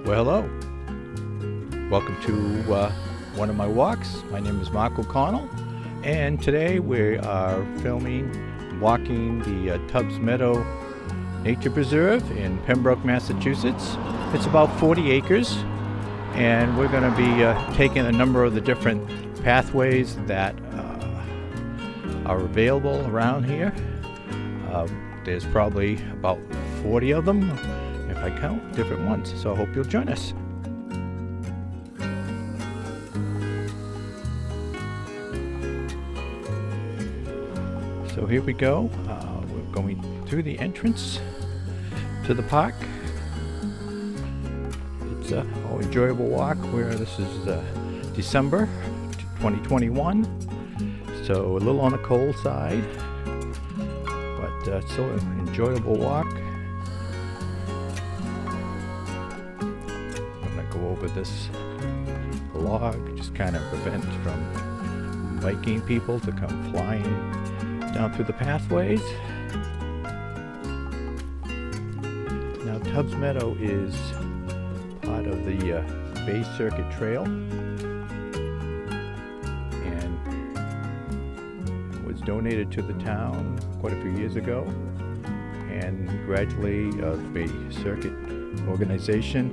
Well, hello. Welcome to one of my walks. My name is Mark O'Connell, and today we are walking the Tubbs Meadow Nature Preserve in Pembroke, Massachusetts. It's about 40 acres, and we're going to be taking a number of the different pathways that are available around here. There's probably about 40 of them, if I count different ones, so I hope you'll join us. So here we go. We're going through the entrance to the park. It's an enjoyable walk. This is December 2021, so a little on the cold side, but still an enjoyable walk. I'm going to go over this log, just kind of prevent from biking people to come flying down through the pathways. Now, Tubbs Meadow is part of the Bay Circuit Trail, and was donated to the town quite a few years ago, and gradually the Bay Circuit organization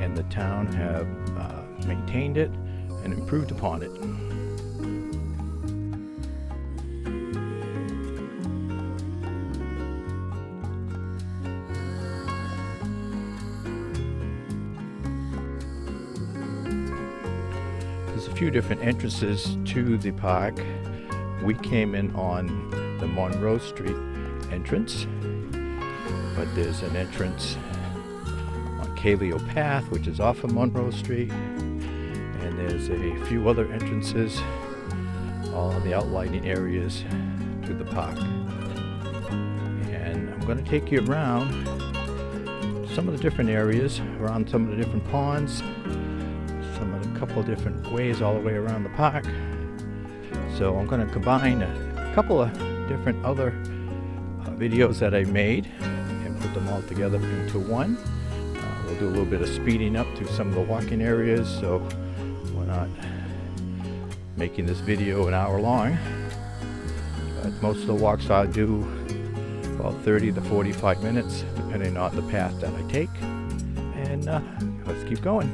and the town have maintained it and improved upon it. There's a few different entrances to the park. We came in on the Monroe Street entrance, but there's an entrance on Kaleo Path, which is off of Monroe Street, and there's a few other entrances, all in the outlining areas to the park. And I'm going to take you around some of the different areas, around some of the different ponds, couple of different ways all the way around the park. So I'm going to combine a couple of different other videos that I made and put them all together into one. We'll do a little bit of speeding up through some of the walking areas, so we're not making this video an hour long. But most of the walks I do about 30 to 45 minutes, depending on the path that I take. And let's keep going.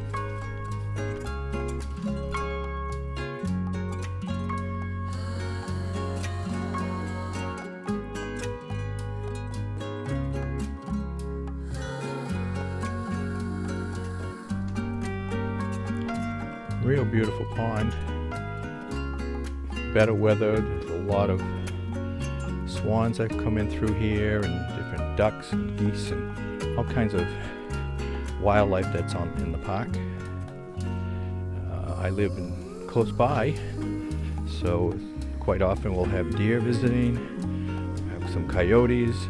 Real beautiful pond. Better weather. There's a lot of swans that come in through here, and different ducks and geese and all kinds of wildlife that's in the park. I live close by, so quite often we'll have deer visiting. We'll have some coyotes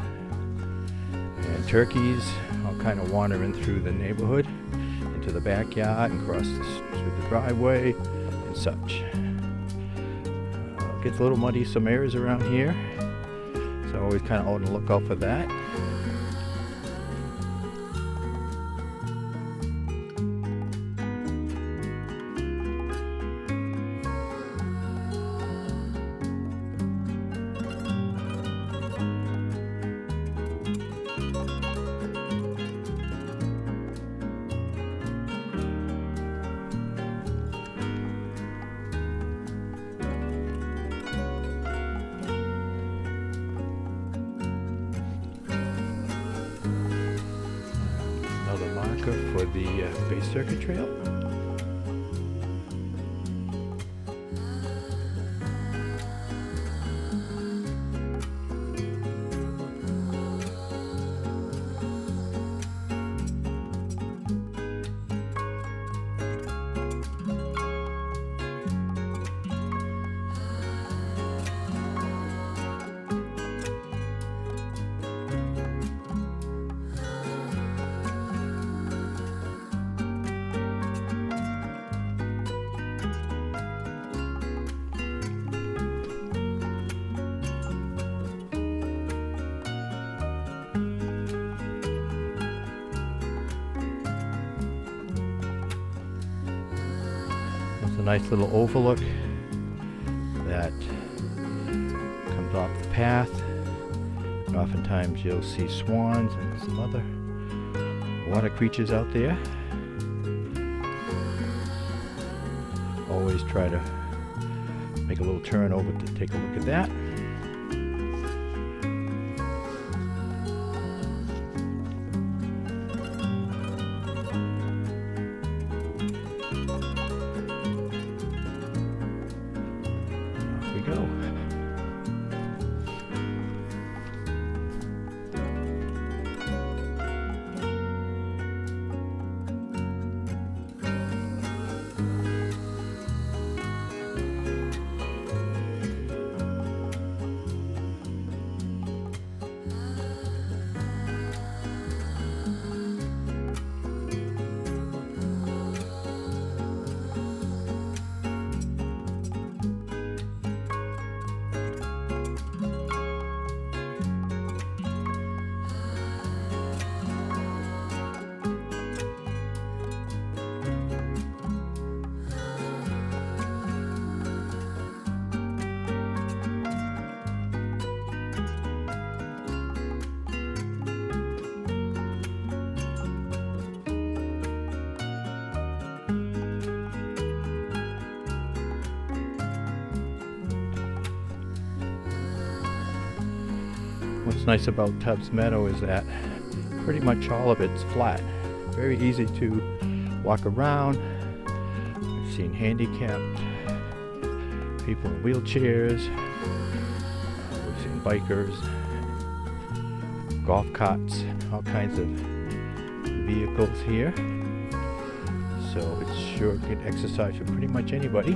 and turkeys all kind of wandering through the neighborhood into the backyard and across through the driveway and such. Gets a little muddy some areas around here, so always kind of on the lookout for that. For the Bay Circuit Trail. nice little overlook that comes off the path. And oftentimes you'll see swans and some other water creatures out there. Always try to make a little turn over to take a look at that. Off we go. What's nice about Tubbs Meadow is that pretty much all of it's flat. Very easy to walk around. I've seen handicapped people in wheelchairs. We've seen bikers, golf carts, all kinds of vehicles here. So it's sure good exercise for pretty much anybody.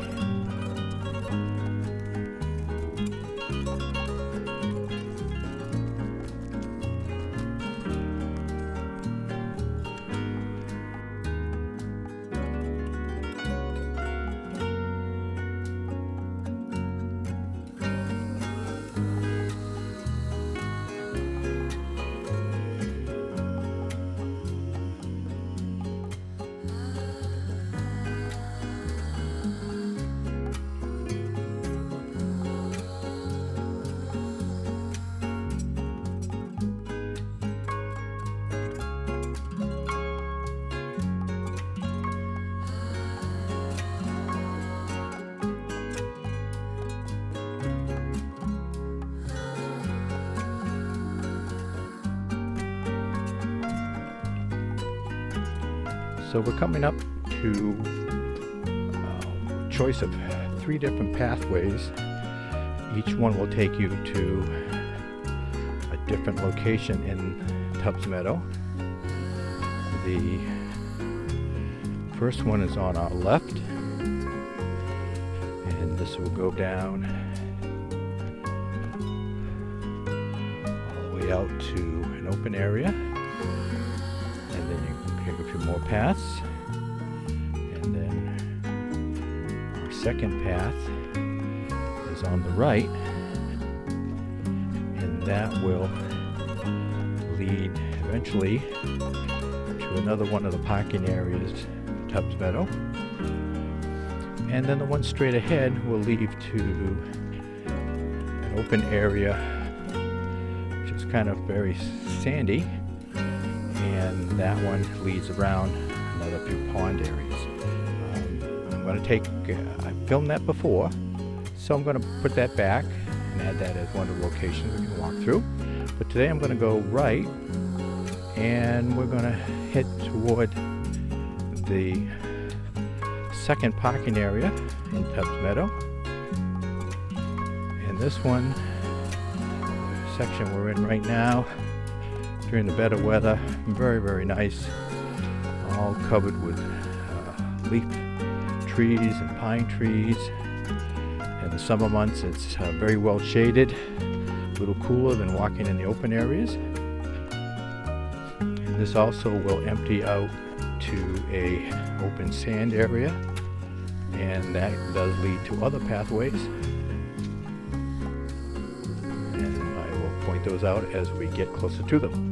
So we're coming up to a choice of 3 different pathways. Each one will take you to a different location in Tubbs Meadow. The first one is on our left, and this will go down all the way out to an open area, and then you can take a few more paths, and then our second path is on the right, and that will lead eventually to another one of the parking areas in Tubbs Meadow, and then the one straight ahead will lead to an open area which is kind of very sandy, and that one leads around another few pond areas. I'm going to take, I filmed that before, so I'm going to put that back and add that as one of the locations we can walk through. But today I'm going to go right, and we're going to head toward the second parking area in Tubbs Meadow. And this one, the section we're in right now, during the better weather, very, very nice. All covered with leaf trees and pine trees. In the summer months, it's very well shaded, a little cooler than walking in the open areas. And this also will empty out to a open sand area, and that does lead to other pathways. And I will point those out as we get closer to them.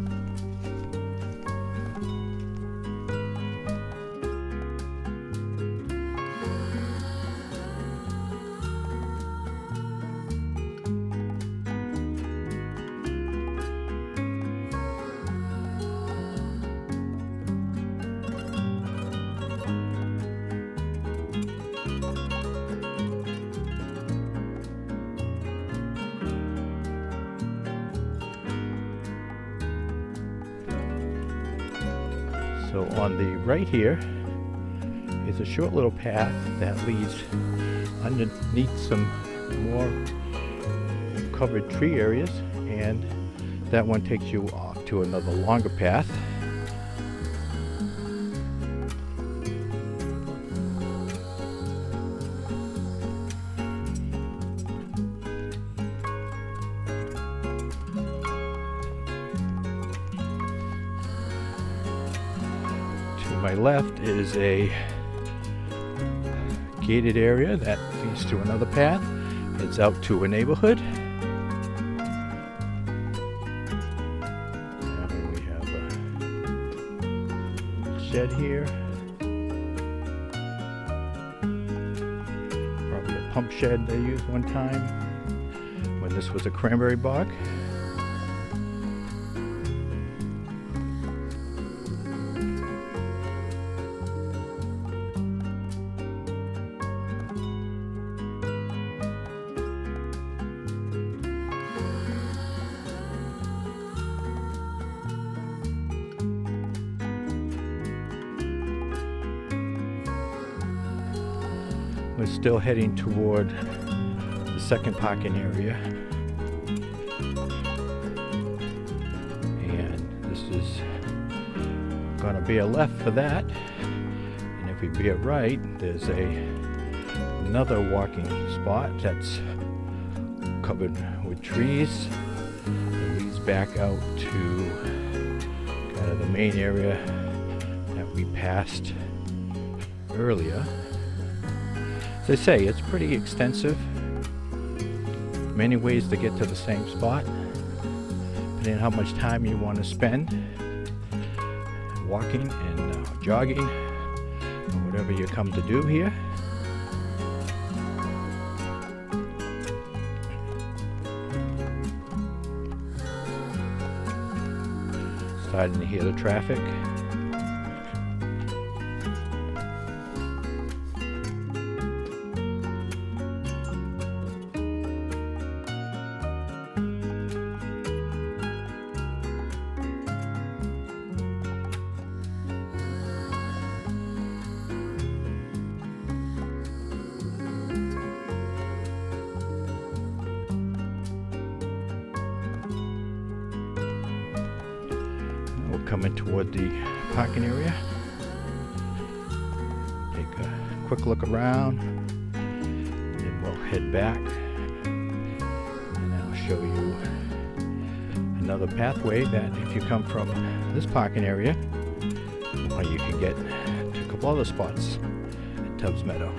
So on the right here is a short little path that leads underneath some more covered tree areas, and that one takes you off to another longer path. To my left is a gated area that leads to another path. It's out to a neighborhood. And we have a shed here. Probably a pump shed they used one time when this was a cranberry bog. We're still heading toward the second parking area, and this is going to be a left for that, and if we be a right, there's another walking spot that's covered with trees. It leads back out to kind of the main area that we passed earlier. As I say, it's pretty extensive. Many ways to get to the same spot, depending on how much time you want to spend walking and jogging, or whatever you come to do here. Starting to hear the traffic. We're coming toward the parking area. Take a quick look around, and then we'll head back, and I'll show you another pathway that if you come from this parking area, well, you can get to a couple other spots at Tubbs Meadow.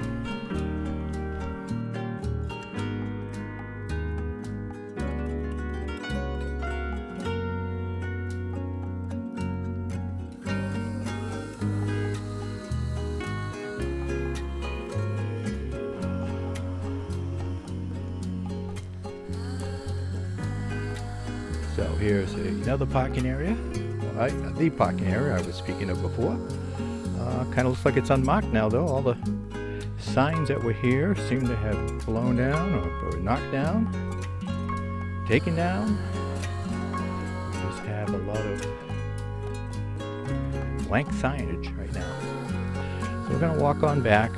So here's another parking area, the parking area I was speaking of before. Kind of looks like it's unmarked now though. All the signs that were here seem to have blown down or knocked down, taken down. We just have a lot of blank signage right now. So we're going to walk on back.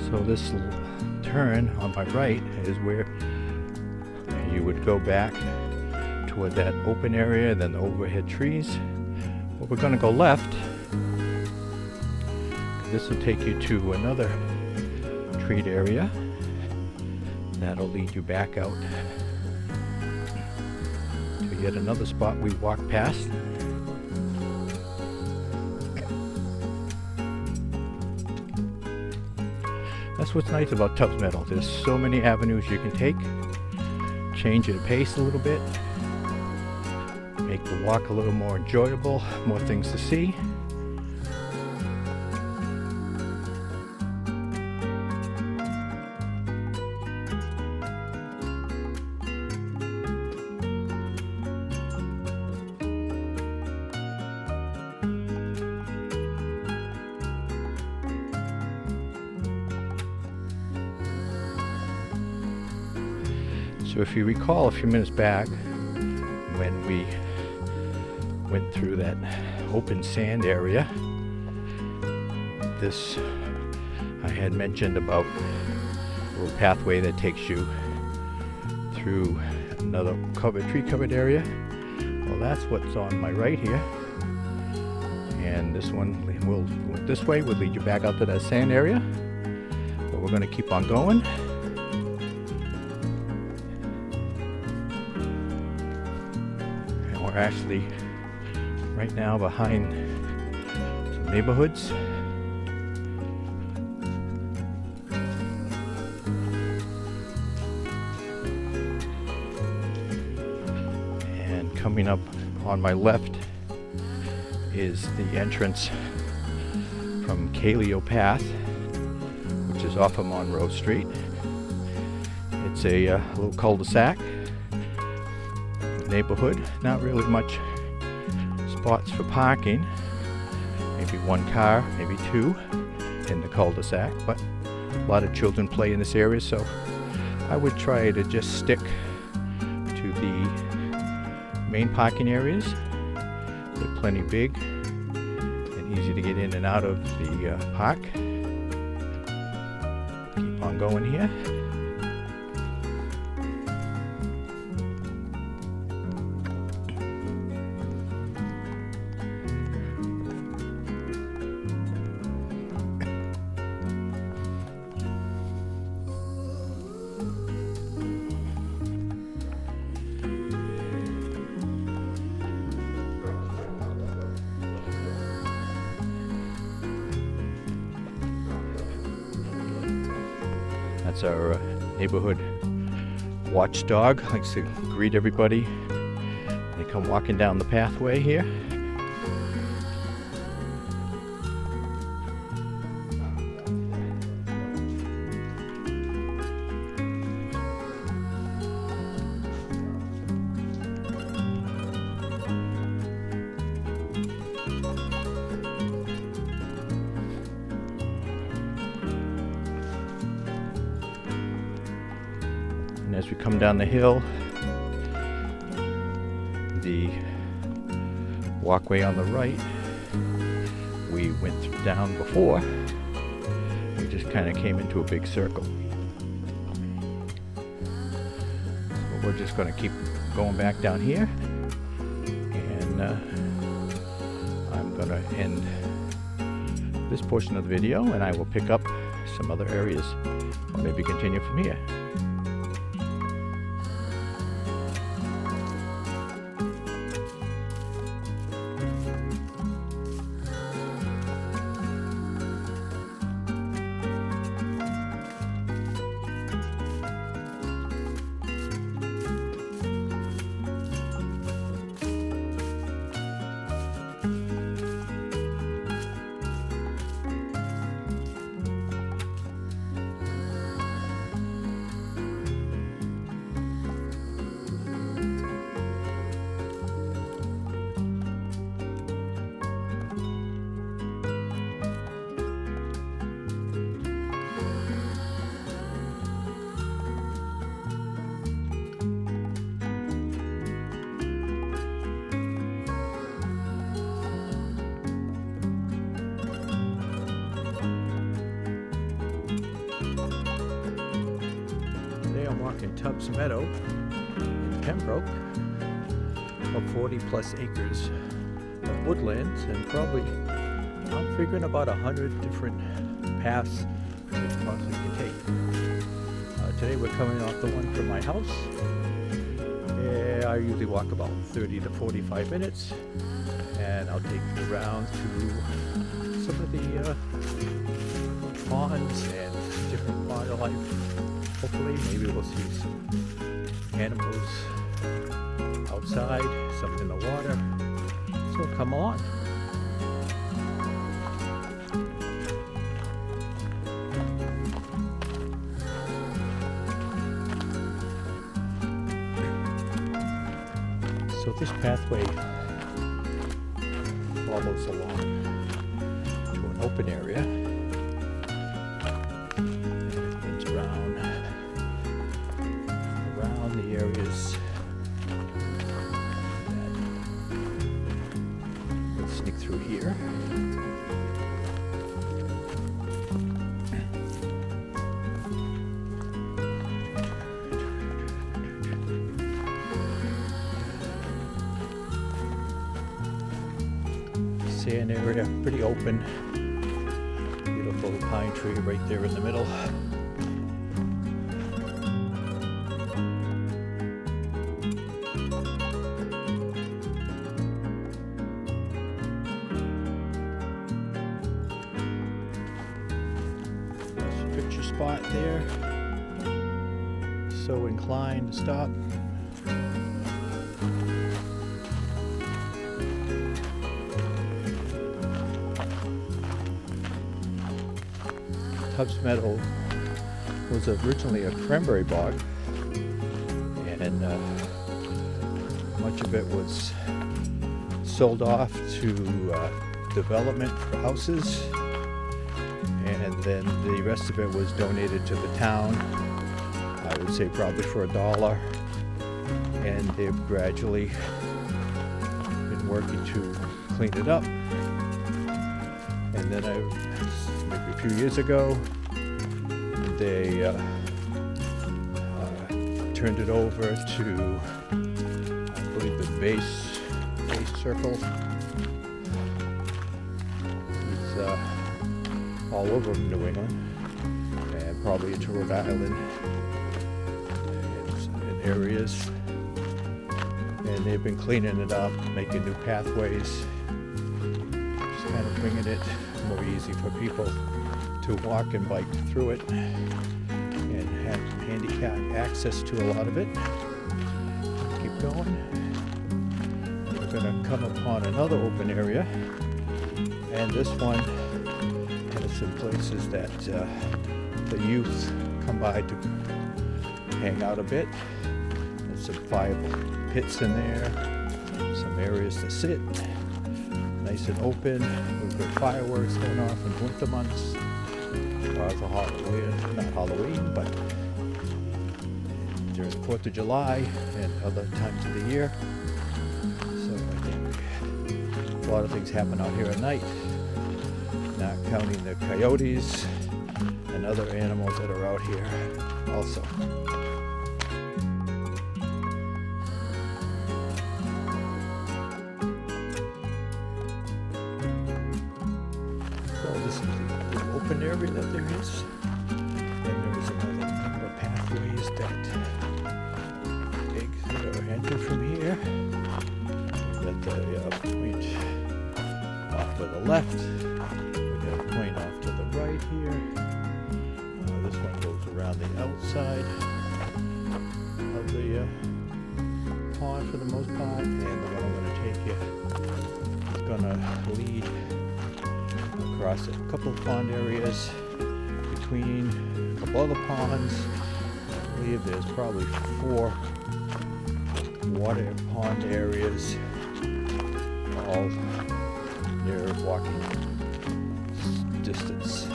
So this turn on my right is where you would go back toward that open area, then the overhead trees. But we're going to go left. This will take you to another treed area. That'll lead you back out yet another spot we walked past. That's what's nice about Tubbs Meadow. There's so many avenues you can take. Change your pace a little bit. Make the walk a little more enjoyable, more things to see. So if you recall a few minutes back when we went through that open sand area, this I had mentioned about a little pathway that takes you through another tree covered area. Well, that's what's on my right here, and this one will this way would lead you back out to that sand area, but we're going to keep on going. We're actually right now behind some neighborhoods. And coming up on my left is the entrance from Kaleo Path, which is off of Monroe Street. It's a little cul-de-sac neighborhood, not really much spots for parking, maybe one car, maybe two in the cul-de-sac, but a lot of children play in this area, so I would try to just stick to the main parking areas. They're plenty big and easy to get in and out of the park. Keep on going here. That's our neighborhood watchdog. Likes to greet everybody. They come walking down the pathway here. And as we come down the hill, the walkway on the right, we went down before. We just kind of came into a big circle. So we're just going to keep going back down here, and I'm going to end this portion of the video, and I will pick up some other areas, or maybe continue from here. I'm walking Tubbs Meadow in Pembroke, about 40 plus acres of woodlands, and probably I'm figuring about 100 different paths that you possibly can take. Today we're coming off the one from my house, Yeah, I usually walk about 30 to 45 minutes, and I'll take you around to some of the ponds and different wildlife. Hopefully, maybe we'll see some animals outside, some in the water. So come on. So this pathway follows along to an open area. It's around the areas. Let's sneak through here. Sand area, pretty open. Beautiful pine tree right there in the middle. There's a picture spot there. So inclined to stop. Tubbs Meadow was originally a cranberry bog, and much of it was sold off to development for houses, and then the rest of it was donated to the town. I would say probably for $1, and they've gradually been working to clean it up. And then maybe a few years ago, they turned it over to, I believe, the base circle. It's all over New England, and probably into Rhode Island in areas. And they've been cleaning it up, making new pathways, just kind of bringing it more easy for people to walk and bike through it, and have handicap access to a lot of it. Keep going. We're going to come upon another open area, and this one has some places that the youth come by to hang out a bit. There's some fire pits in there, some areas to sit. Nice and open. We've got fireworks going off in winter months. For Halloween, not Halloween, but during the 4th of July and other times of the year. So I think a lot of things happen out here at night, not counting the coyotes and other animals that are out here also. So this is the open area that there is. Then there was another number of pathways that exit or enter from here. We've got the point off to the left. We've got a point off to the right here. This one goes around the outside of the pond for the most part. And the one I'm going to take you is going to lead across a couple of pond areas, between a couple other ponds. I believe there's probably 4 water and pond areas, all near walking distance.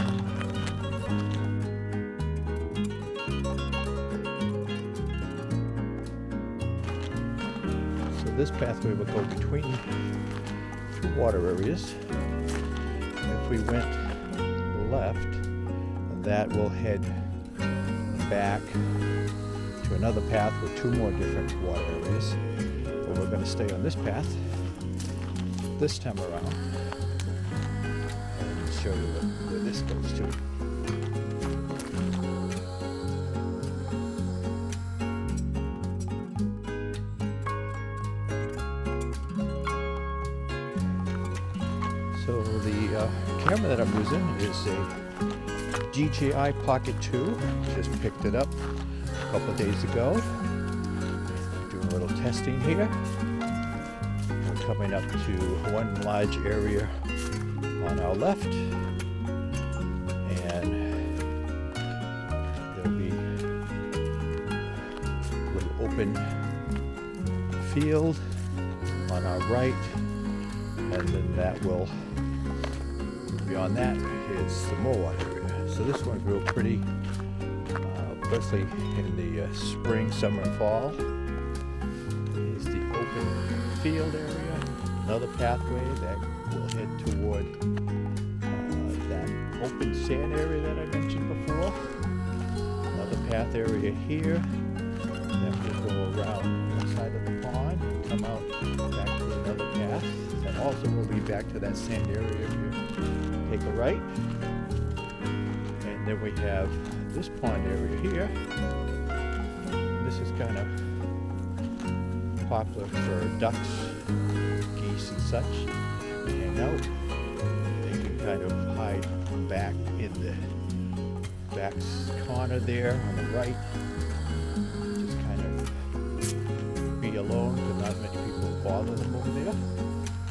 So this pathway will go between 2 water areas. If we went left, that will head back to another path with 2 more different water areas. But we're going to stay on this path this time around and show you where this goes to. camera that I'm using is a Dji Pocket 2. Just picked it up a couple of days ago. Doing a little testing here. We're coming up to one large area on our left, and there'll be a little open field on our right, and then that will, beyond that is the more area. So this one's real pretty, especially in the spring, summer, and fall. Is the open field area, another pathway that will head toward that open sand area that I mentioned before. Another path area here. Then we'll go around the side of the pond, come out back to another path that also will lead back to that sand area here. Take a right, and then we have this pond area here. This is kind of popular for ducks, geese, and such. Hang out. They can kind of hide back in the back corner there on the right. Just kind of be alone, because not many people bother them over there.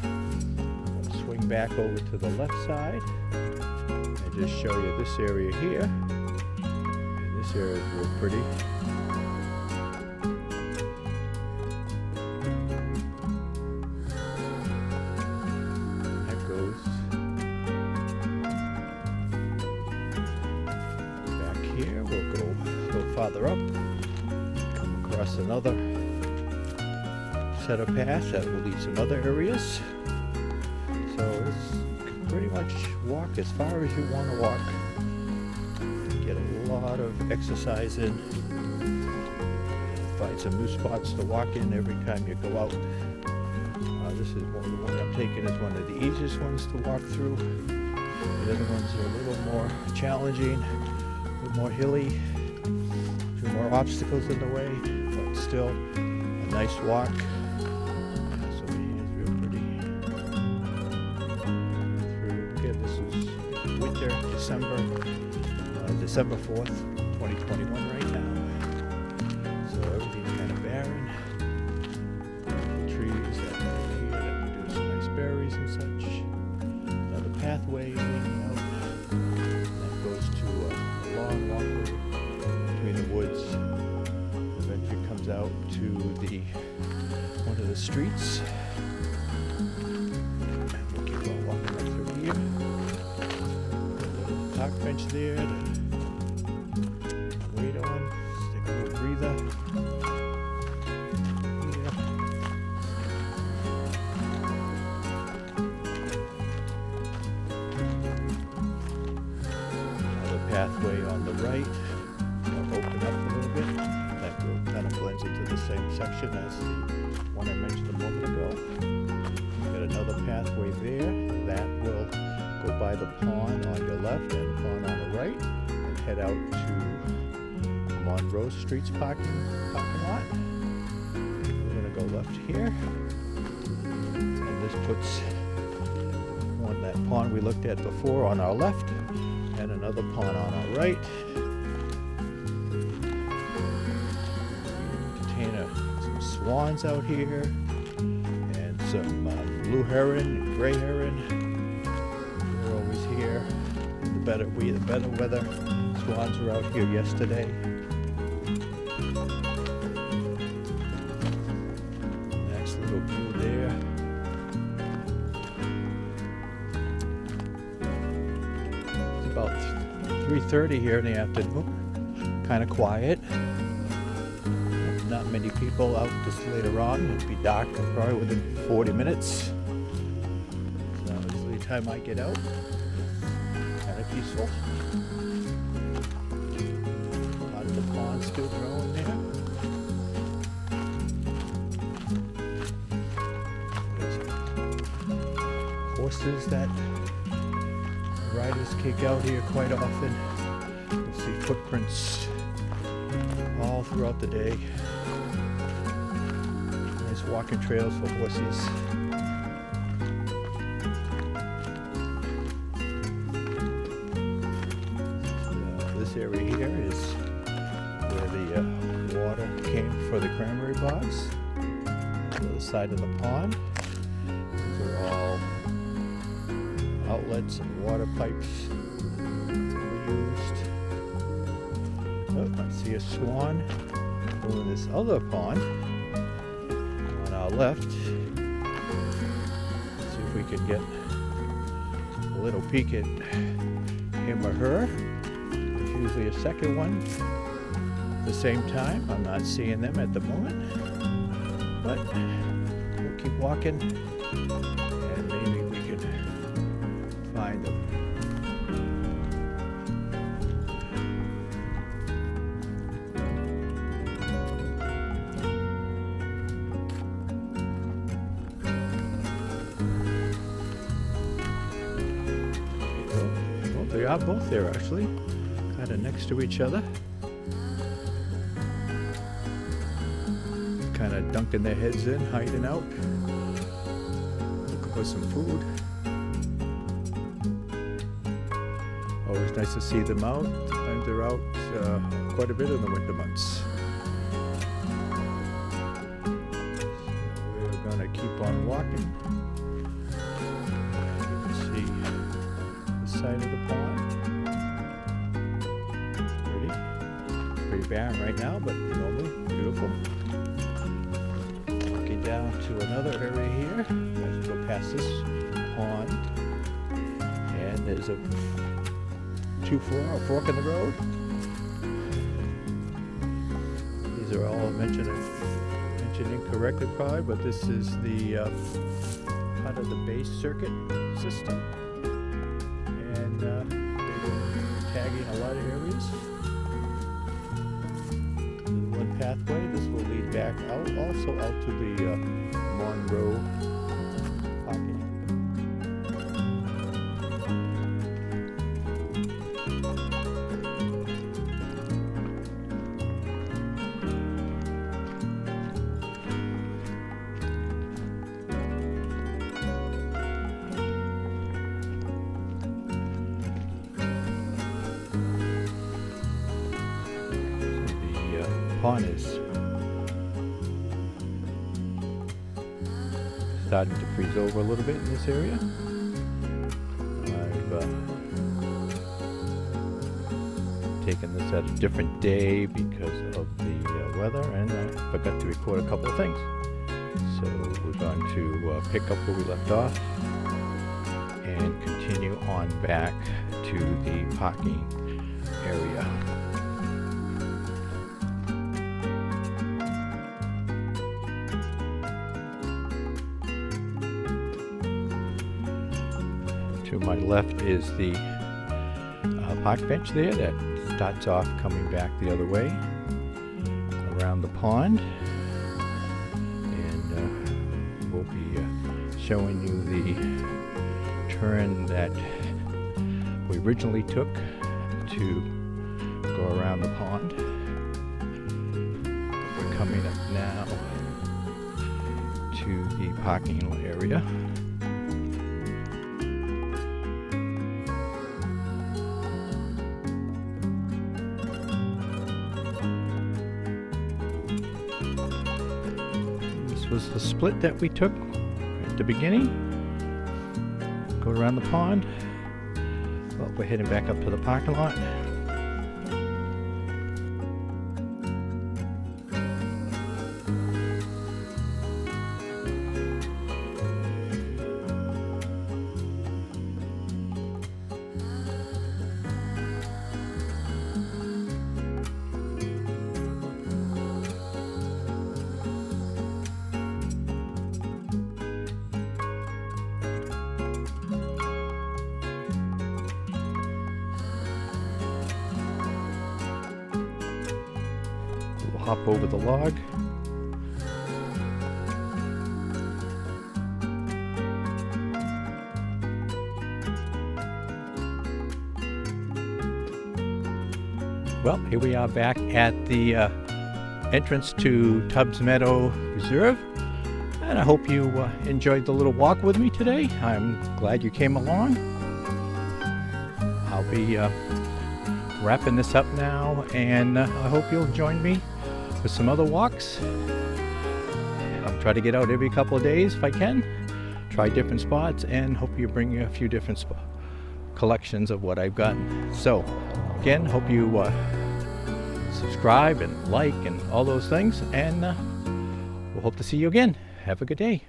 I'm going to swing back over to the left side and just show you this area here. And this area is real pretty. Here we'll go a little farther up, come across another set of paths that will lead some other areas. So it's pretty much walk as far as you want to walk. Get a lot of exercise in. Find some new spots to walk in every time you go out. This is the one I'm taking is one of the easiest ones to walk through. The other ones are a little more challenging. More hilly, a few more obstacles in the way, but still a nice walk. So it's real pretty. Again, this is winter, December 4th, 2021 right now. So everything's kind of barren. The trees that are here that produce nice berries and such. Another pathway leading out. Walkway between the woods, eventually comes out to one of the streets. We'll keep on walking right through here. A little park bench there to wait on. Take a little breather. Pathway on the right, will open up a little bit. That will kind of blends into the same section as the one I mentioned a moment ago. Got another pathway there that will go by the pond on your left and the pond on the right, and head out to Monroe Street's parking lot. We're going to go left here, and this puts on that pond we looked at before on our left, and another pond on our right. Contain some swans out here, and some blue heron and gray heron. They're always here. The better weather. Swans were out here yesterday. Nice little view there. 3:30 here in the afternoon. Kind of quiet. Not many people out this later on. It'll be dark probably within 40 minutes. So usually the time I get out. Kind of peaceful. A lot of the pond still growing there. There's horses that riders kick out here quite often. You'll see footprints all throughout the day. Nice walking trails for horses. This area here is where the water came for the cranberry bogs. On the other side of the pond. These are all outlets and water pipes that were used. Oh, I see a swan over this other pond on our left. Let's see if we can get a little peek at him or her. There's usually a second one at the same time. I'm not seeing them at the moment, but we'll keep walking and maybe we can find them. They are both there actually, kind of next to each other. Kind of dunking their heads in, hiding out, looking for some food. Always nice to see them out. Sometimes they're out quite a bit in the winter months. So we're going to keep on walking. You can see the side of the pond. Pretty barren right now, but normal, beautiful. Walking down to another area here. Let's go past this pond, and there's a fork in the road. These are all mentioned incorrectly probably, but this is the part of the base circuit system, and they've been tagging a lot of areas. Pathway. This will lead back out, also out to the Monroe Pocket. Pond is starting to freeze over a little bit in this area. I've taken this at a different day because of the weather, and I forgot to record a couple of things. So we're going to pick up where we left off and continue on back to the parking area. To my left is the park bench there that starts off coming back the other way around the pond, and we'll be showing you the turn that we originally took to go around the pond. We're coming up now to the parking area. Was the split that we took at the beginning. Go around the pond. Well, we're heading back up to the parking lot. Hop over the log. Well, here we are back at the entrance to Tubbs Meadow Reserve, and I hope you enjoyed the little walk with me today. I'm glad you came along. I'll be wrapping this up now, and I hope you'll join me for some other walks. I'll try to get out every couple of days if I can, try different spots, and hope you bring you a few different collections of what I've got. So again, hope you subscribe and like and all those things, and we'll hope to see you again. Have a good day.